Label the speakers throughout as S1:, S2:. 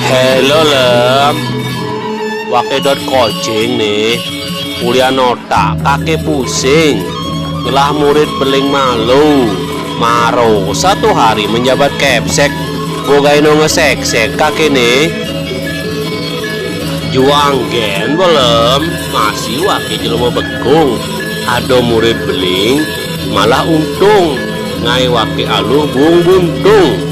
S1: Hello lem, wakedot coaching nih, kuliah nota, kakek pusing, ngelah murid beling malu, maro, satu hari menjabat kepsek, bogaino ngesek-sek kakek nih, juang gen belum, masih wakil jelema bekung, ada murid beling, malah untung, ngai wakil aluh bung buntung.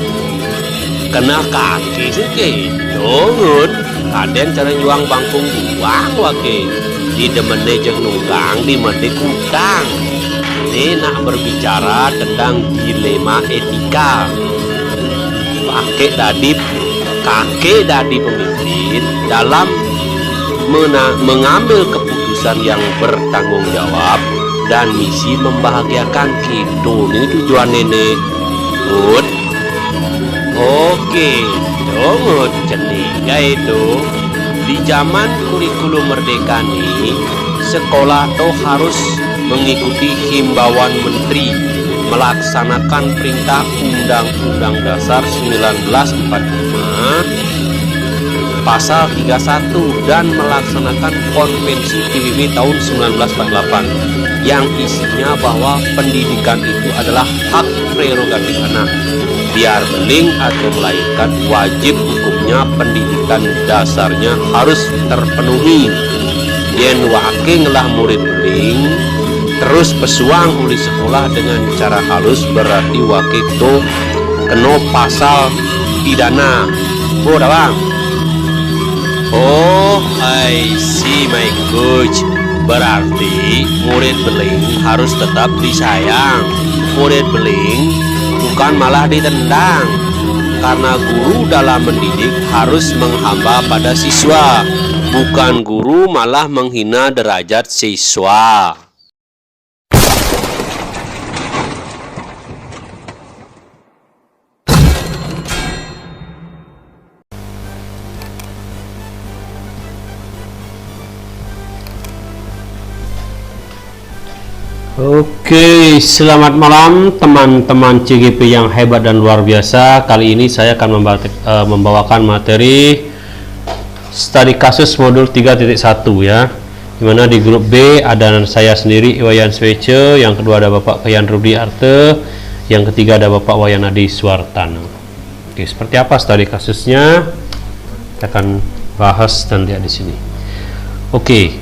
S1: Kena kaki sih nurut kaden cara juang bangkung buang wake di demene jeung nunggang di mede kutang. Ini nak berbicara tentang dilema etika. Kakek dadi pemimpin dalam mengambil keputusan yang bertanggung jawab dan misi membahagiakan kita. Ini tujuan nenek. Good. Oke, dong, ceniga itu di zaman kurikulum merdeka nih, sekolah tuh harus mengikuti himbauan menteri melaksanakan perintah Undang-Undang Dasar 1945 pasal 31 dan melaksanakan konvensi PBB tahun 1948 yang isinya bahwa pendidikan itu adalah hak prerogatif anak. Biar beling atau melahirkan, wajib hukumnya pendidikan dasarnya harus terpenuhi. Yen wake ngelah murid beling terus pesuang uli sekolah dengan cara halus, berarti wake itu kena pasal pidana. Bodoh bang. Oh, I see my coach. Berarti murid beling harus tetap disayang. Murid beling bukan malah ditendang, karena guru dalam mendidik harus menghamba pada siswa, bukan guru malah menghina derajat siswa. Oke, selamat malam teman-teman CGP yang hebat dan luar biasa. Kali ini saya akan membawakan materi studi kasus modul 3.1 ya. Dimana di grup B ada saya sendiri Iwayan Swece, yang kedua ada Bapak Kayan Rudi Arte, yang ketiga ada Bapak Wayan Adi Suartana. Oke, seperti apa studi kasusnya? Kita akan bahas nanti di sini. Oke.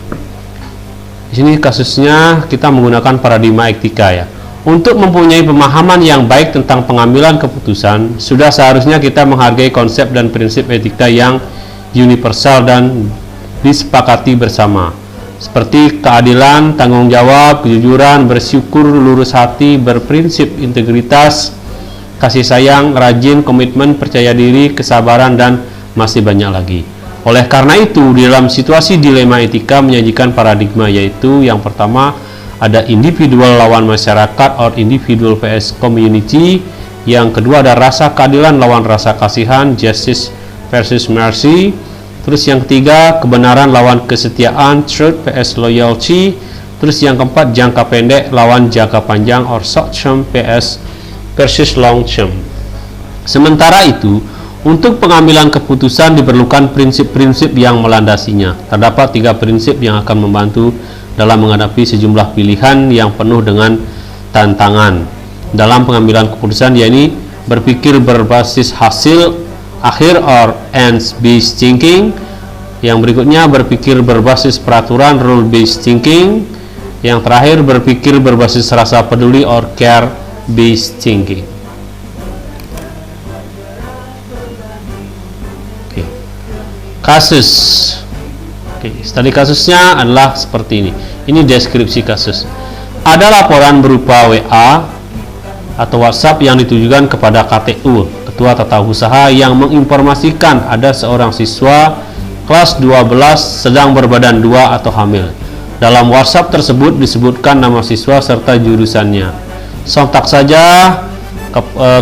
S1: Di sini kasusnya kita menggunakan paradigma etika ya. Untuk mempunyai pemahaman yang baik tentang pengambilan keputusan, sudah seharusnya kita menghargai konsep dan prinsip etika yang universal dan disepakati bersama. Seperti keadilan, tanggung jawab, kejujuran, bersyukur, lurus hati, berprinsip integritas, kasih sayang, rajin, komitmen, percaya diri, kesabaran, dan masih banyak lagi. Oleh karena itu, di dalam situasi dilema etika menyajikan paradigma, yaitu yang pertama ada individual lawan masyarakat or individual vs community, yang kedua ada rasa keadilan lawan rasa kasihan, justice versus mercy, terus yang ketiga kebenaran lawan kesetiaan, truth vs loyalty, terus yang keempat jangka pendek lawan jangka panjang or short term versus long term. Sementara itu, untuk pengambilan keputusan diperlukan prinsip-prinsip yang melandasinya. Terdapat 3 prinsip yang akan membantu dalam menghadapi sejumlah pilihan yang penuh dengan tantangan dalam pengambilan keputusan, yaitu berpikir berbasis hasil akhir or ends-based thinking. Yang berikutnya berpikir berbasis peraturan rule-based thinking. Yang terakhir berpikir berbasis rasa peduli or care-based thinking. Kasus. Oke, studi kasusnya adalah seperti ini. Ini deskripsi kasus. Ada laporan berupa WA atau WhatsApp yang ditujukan kepada KTU, Ketua Tata Usaha, yang menginformasikan ada seorang siswa kelas 12 sedang berbadan 2 atau hamil. Dalam WhatsApp tersebut disebutkan nama siswa serta jurusannya. Sontak saja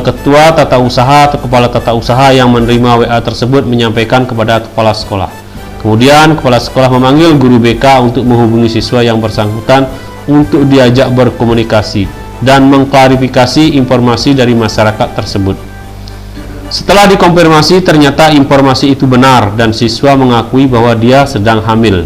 S1: Ketua Tata Usaha atau Kepala Tata Usaha yang menerima WA tersebut menyampaikan kepada Kepala Sekolah. Kemudian Kepala Sekolah memanggil guru BK untuk menghubungi siswa yang bersangkutan untuk diajak berkomunikasi dan mengklarifikasi informasi dari masyarakat tersebut. Setelah dikonfirmasi, ternyata informasi itu benar dan siswa mengakui bahwa dia sedang hamil.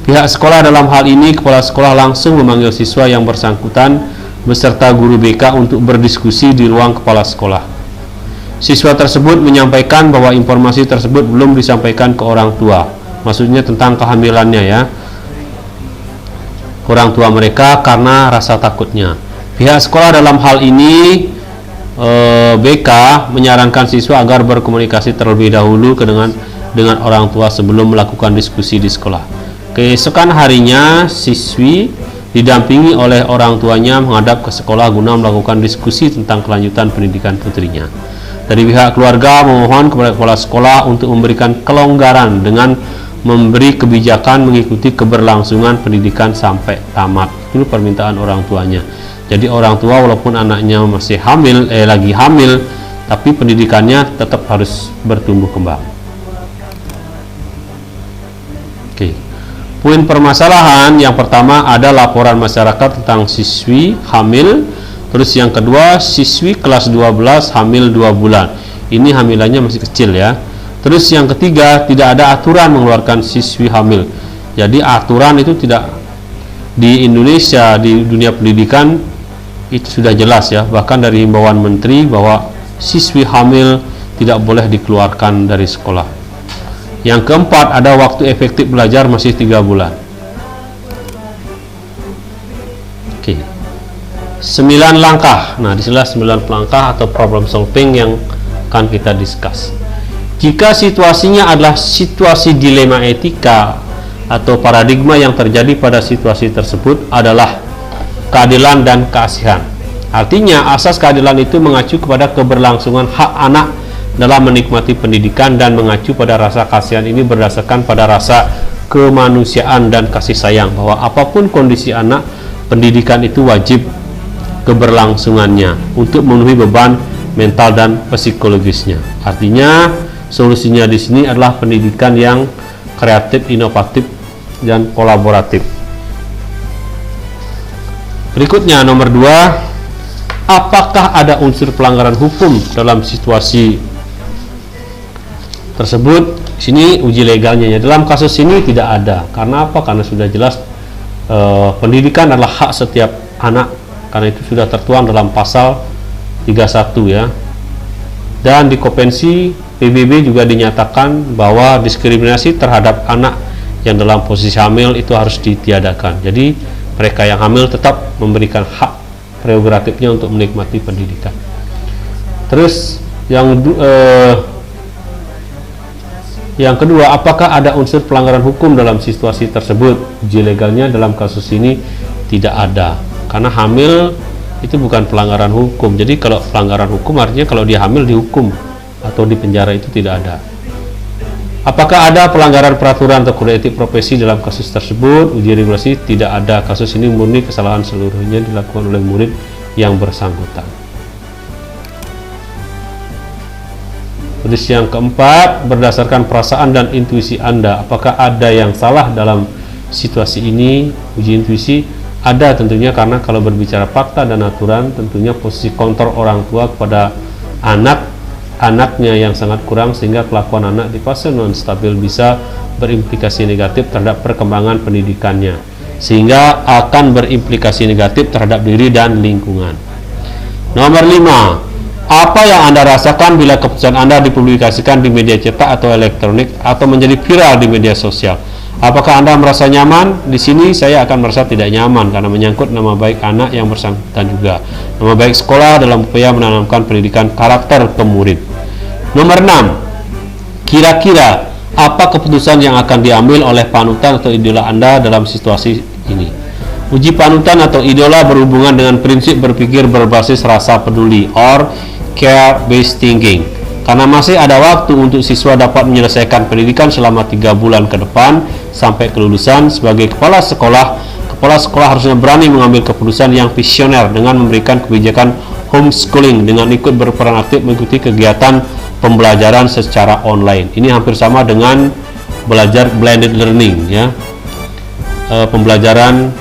S1: Pihak sekolah dalam hal ini, kepala sekolah langsung memanggil siswa yang bersangkutan beserta guru BK untuk berdiskusi di ruang kepala sekolah. Siswa tersebut menyampaikan bahwa informasi tersebut belum disampaikan ke orang tua, maksudnya tentang kehamilannya ya, orang tua mereka karena rasa takutnya. Pihak sekolah dalam hal ini BK menyarankan siswa agar berkomunikasi terlebih dahulu dengan orang tua sebelum melakukan diskusi di sekolah. Keesokan harinya, siswi didampingi oleh orang tuanya menghadap ke sekolah guna melakukan diskusi tentang kelanjutan pendidikan putrinya. Dari pihak keluarga memohon kepada kepala sekolah untuk memberikan kelonggaran dengan memberi kebijakan mengikuti keberlangsungan pendidikan sampai tamat. Itu permintaan orang tuanya. Jadi orang tua walaupun anaknya masih lagi hamil, tapi pendidikannya tetap harus bertumbuh kembang. Oke. Poin permasalahan yang pertama ada laporan masyarakat tentang siswi hamil. Terus yang kedua, siswi kelas 12 hamil 2 bulan. Ini hamilannya masih kecil ya. Terus yang ketiga, tidak ada aturan mengeluarkan siswi hamil. Jadi aturan itu tidak di Indonesia, di dunia pendidikan itu sudah jelas ya, bahkan dari himbauan menteri bahwa siswi hamil tidak boleh dikeluarkan dari sekolah. Yang keempat, ada waktu efektif belajar masih 3 bulan. Oke. 9 langkah. Nah, disinilah 9 langkah atau problem solving yang akan kita discuss. Jika situasinya adalah situasi dilema etika atau paradigma yang terjadi pada situasi tersebut adalah keadilan dan keasihan. Artinya, asas keadilan itu mengacu kepada keberlangsungan hak anak dalam menikmati pendidikan dan mengacu pada rasa kasihan ini berdasarkan pada rasa kemanusiaan dan kasih sayang, bahwa apapun kondisi anak, pendidikan itu wajib keberlangsungannya untuk memenuhi beban mental dan psikologisnya. Artinya, solusinya di sini adalah pendidikan yang kreatif, inovatif, dan kolaboratif. Berikutnya nomor 2, apakah ada unsur pelanggaran hukum dalam situasi tersebut? Sini uji legalnya ya. Dalam kasus ini tidak ada. Karena apa? Karena sudah jelas pendidikan adalah hak setiap anak. Karena itu sudah tertuang dalam pasal 31 ya. Dan di Konvensi PBB juga dinyatakan bahwa diskriminasi terhadap anak yang dalam posisi hamil itu harus ditiadakan. Jadi mereka yang hamil tetap memberikan hak prerogatifnya untuk menikmati pendidikan. Terus yang kedua, apakah ada unsur pelanggaran hukum dalam situasi tersebut? Uji legalnya dalam kasus ini tidak ada, karena hamil itu bukan pelanggaran hukum. Jadi kalau pelanggaran hukum artinya kalau dia hamil dihukum atau dipenjara, itu tidak ada. Apakah ada pelanggaran peraturan atau kode etik profesi dalam kasus tersebut? Uji regulasi tidak ada. Kasus ini murni kesalahan seluruhnya dilakukan oleh murid yang bersangkutan. Terus yang keempat, berdasarkan perasaan dan intuisi Anda, apakah ada yang salah dalam situasi ini? Uji intuisi ada tentunya, karena kalau berbicara fakta dan aturan, tentunya posisi kontrol orang tua kepada anaknya yang sangat kurang, sehingga kelakuan anak di fase non stabil bisa berimplikasi negatif terhadap perkembangan pendidikannya, sehingga akan berimplikasi negatif terhadap diri dan lingkungan. Nomor 5, apa yang Anda rasakan bila keputusan Anda dipublikasikan di media cetak atau elektronik atau menjadi viral di media sosial? Apakah Anda merasa nyaman? Di sini saya akan merasa tidak nyaman karena menyangkut nama baik anak yang bersangkutan juga, nama baik sekolah dalam upaya menanamkan pendidikan karakter ke murid. Nomor 6, kira-kira apa keputusan yang akan diambil oleh panutan atau idola Anda dalam situasi ini? Uji panutan atau idola berhubungan dengan prinsip berpikir berbasis rasa peduli or care-based thinking. Karena masih ada waktu untuk siswa dapat menyelesaikan pendidikan selama 3 bulan ke depan sampai kelulusan, sebagai kepala sekolah harusnya berani mengambil keputusan yang visioner dengan memberikan kebijakan homeschooling dengan ikut berperan aktif mengikuti kegiatan pembelajaran secara online. Ini hampir sama dengan belajar blended learning ya, pembelajaran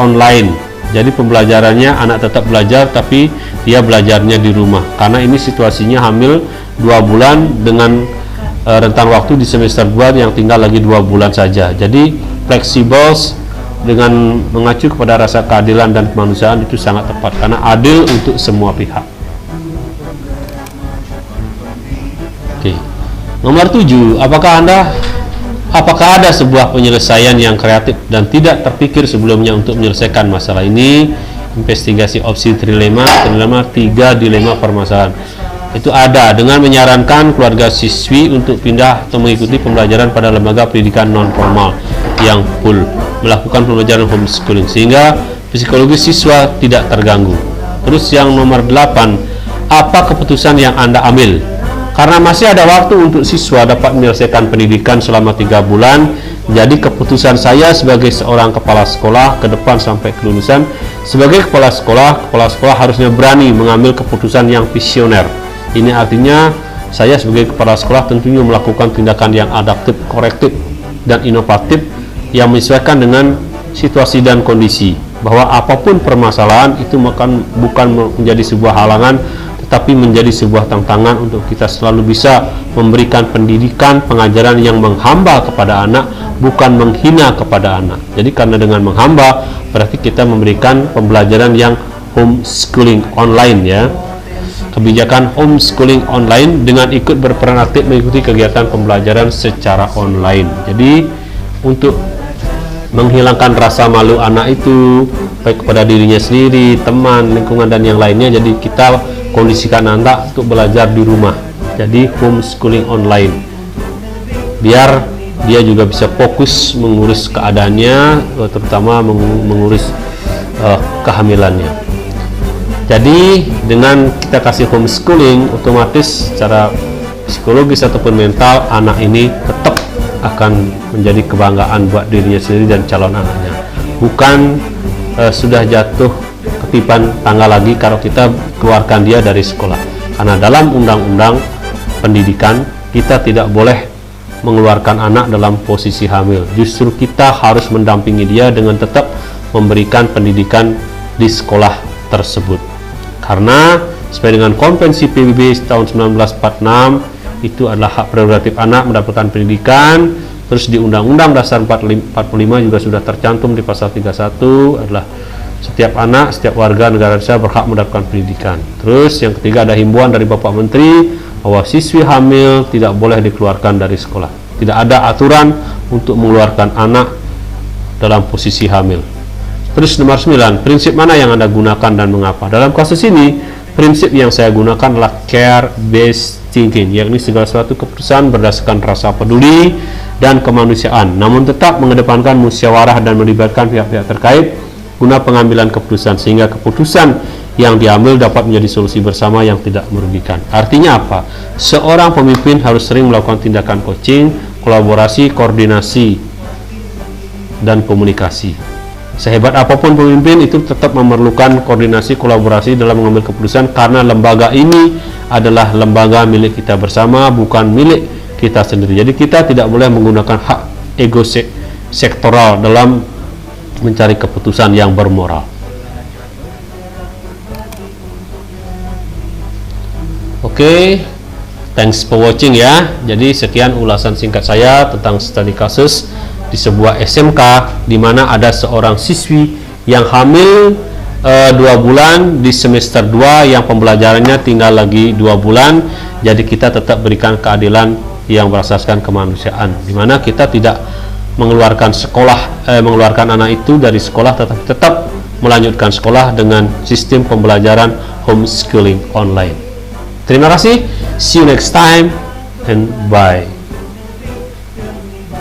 S1: online Jadi pembelajarannya anak tetap belajar, tapi dia belajarnya di rumah. Karena ini situasinya hamil 2 bulan dengan rentang waktu di semester 2 yang tinggal lagi 2 bulan saja. Jadi fleksibel dengan mengacu kepada rasa keadilan dan kemanusiaan itu sangat tepat, karena adil untuk semua pihak. Oke. Nomor 7, apakah ada sebuah penyelesaian yang kreatif dan tidak terpikir sebelumnya untuk menyelesaikan masalah ini? Investigasi opsi trilema 3 dilema permasalahan. Itu ada dengan menyarankan keluarga siswi untuk pindah atau mengikuti pembelajaran pada lembaga pendidikan non formal yang full, melakukan pembelajaran homeschooling sehingga psikologi siswa tidak terganggu. Terus yang nomor 8, apa keputusan yang Anda ambil? Karena masih ada waktu untuk siswa dapat menyelesaikan pendidikan selama 3 bulan, jadi keputusan saya sebagai seorang kepala sekolah ke depan sampai kelulusan, sebagai kepala sekolah harusnya berani mengambil keputusan yang visioner. Ini artinya saya sebagai kepala sekolah tentunya melakukan tindakan yang adaptif, korektif, dan inovatif yang menyesuaikan dengan situasi dan kondisi, bahwa apapun permasalahan itu bukan menjadi sebuah halangan, tetapi menjadi sebuah tantangan untuk kita selalu bisa memberikan pendidikan, pengajaran yang menghamba kepada anak, bukan menghina kepada anak. Jadi karena dengan menghamba berarti kita memberikan pembelajaran yang homeschooling online ya. Kebijakan homeschooling online dengan ikut berperan aktif mengikuti kegiatan pembelajaran secara online. Jadi untuk menghilangkan rasa malu anak itu baik kepada dirinya sendiri, teman, lingkungan, dan yang lainnya, jadi kita kondisikan anak untuk belajar di rumah, jadi homeschooling online, biar dia juga bisa fokus mengurus keadaannya, terutama mengurus kehamilannya. Jadi dengan kita kasih homeschooling, otomatis secara psikologis ataupun mental anak ini tetap akan menjadi kebanggaan buat dirinya sendiri dan calon anaknya, bukan sudah jatuh ketipan tangga lagi kalau kita keluarkan dia dari sekolah. Karena dalam undang-undang pendidikan kita tidak boleh mengeluarkan anak dalam posisi hamil, justru kita harus mendampingi dia dengan tetap memberikan pendidikan di sekolah tersebut. Karena sesuai dengan konvensi PBB tahun 1946 itu adalah hak prerogatif anak mendapatkan pendidikan. Terus di Undang-Undang Dasar 45 juga sudah tercantum di pasal 31 adalah setiap anak, setiap warga negara Indonesia berhak mendapatkan pendidikan. Terus yang ketiga ada himbauan dari Bapak Menteri bahwa siswi hamil tidak boleh dikeluarkan dari sekolah. Tidak ada aturan untuk mengeluarkan anak dalam posisi hamil. Terus nomor 9, prinsip mana yang Anda gunakan dan mengapa? Dalam kasus ini, prinsip yang saya gunakan adalah care-based thinking, yakni segala suatu keputusan berdasarkan rasa peduli dan kemanusiaan, namun tetap mengedepankan musyawarah dan melibatkan pihak-pihak terkait guna pengambilan keputusan, sehingga keputusan yang diambil dapat menjadi solusi bersama yang tidak merugikan. Artinya apa? Seorang pemimpin harus sering melakukan tindakan coaching, kolaborasi, koordinasi, dan komunikasi. Sehebat apapun pemimpin itu tetap memerlukan koordinasi, kolaborasi dalam mengambil keputusan, karena lembaga ini adalah lembaga milik kita bersama, bukan milik kita sendiri. Jadi kita tidak boleh menggunakan hak ego sektoral dalam mencari keputusan yang bermoral. Oke, thanks for watching ya. Jadi sekian ulasan singkat saya tentang studi kasus di sebuah SMK di mana ada seorang siswi yang hamil 2 bulan di semester 2 yang pembelajarannya tinggal lagi 2 bulan. Jadi kita tetap berikan keadilan yang berasaskan kemanusiaan, di mana kita tidak mengeluarkan mengeluarkan anak itu dari sekolah, tetapi tetap melanjutkan sekolah dengan sistem pembelajaran homeschooling online. Terima kasih, see you next time and bye.